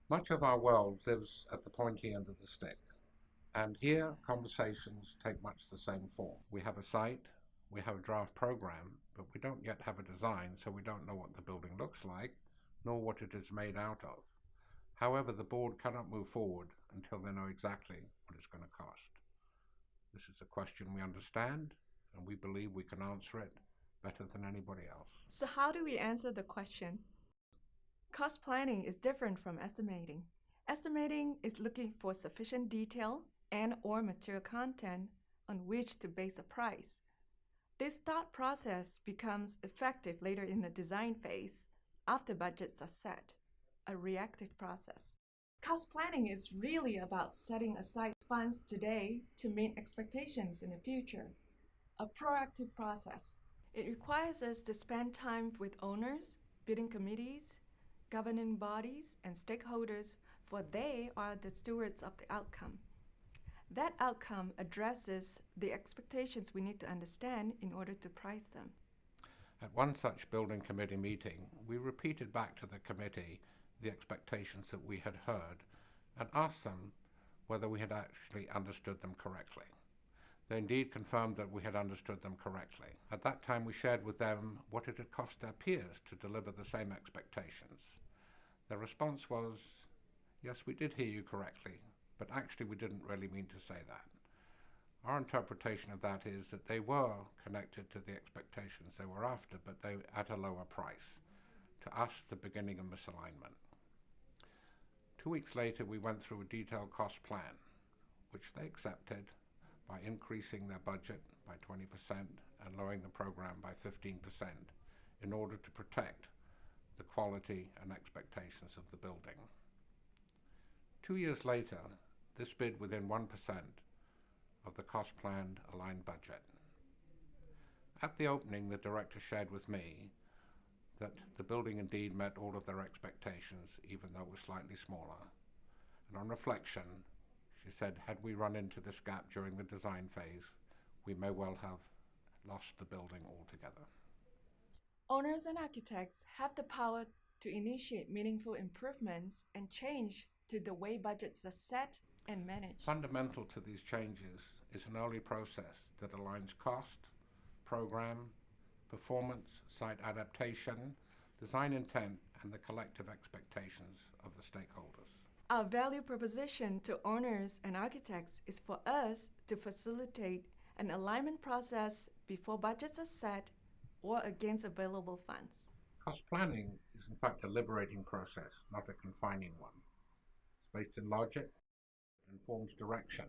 Much of our world lives at the pointy end of the stick, and here conversations take much the same form. We have a site, we have a draft program, but we don't yet have a design, so we don't know what the building looks like, nor what it is made out of. However, the board cannot move forward until they know exactly what it's going to cost. This is a question we understand, and we believe we can answer it better than anybody else. So how do we answer the question? Cost planning is different from estimating. Estimating is looking for sufficient detail and/or material content on which to base a price. This thought process becomes effective later in the design phase, after budgets are set, a reactive process. Cost planning is really about setting aside funds today to meet expectations in the future, a proactive process. It requires us to spend time with owners, bidding committees, governing bodies, and stakeholders, for they are the stewards of the outcome. That outcome addresses the expectations we need to understand in order to price them. At one such building committee meeting, we repeated back to the committee the expectations that we had heard and asked them whether we had actually understood them correctly. They indeed confirmed that we had understood them correctly. At that time, we shared with them what it had cost their peers to deliver the same expectations. Their response was, yes, we did hear you correctly, but actually we didn't really mean to say that. Our interpretation of that is that they were connected to the expectations they were after, but they at a lower price. To us, the beginning of misalignment. 2 weeks later, we went through a detailed cost plan, which they accepted by increasing their budget by 20% and lowering the program by 15% in order to protect the quality and expectations of the building. 2 years later, this bid within 1% of the cost planned aligned budget. At the opening, the director shared with me that the building indeed met all of their expectations, even though it was slightly smaller. And on reflection, she said, had we run into this gap during the design phase, we may well have lost the building altogether. Owners and architects have the power to initiate meaningful improvements and change to the way budgets are set and managed. Fundamental to these changes is an early process that aligns cost, program, performance, site adaptation, design intent, and the collective expectations of the stakeholders. Our value proposition to owners and architects is for us to facilitate an alignment process before budgets are set or against available funds. Cost planning is in fact a liberating process, not a confining one. It's based in logic, it informs direction,